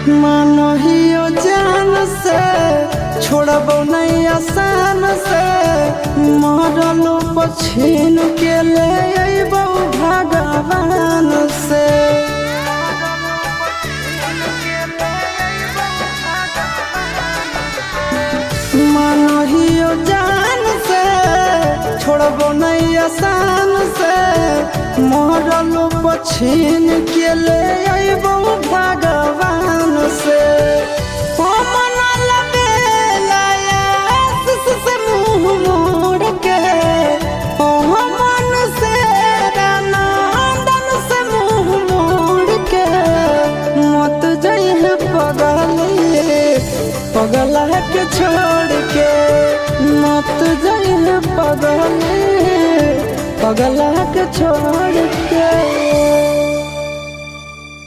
मानहियो जान से छोड़बो नहीं आसान से मरलो पछीन के ले अइबो भगवान से। मानहियो जान से छोड़बो नहीं आसान से मरलो पछीन के ले अइबो भगवान से। पगला के छोड़ के मत जाइए पगला के छोड़ के।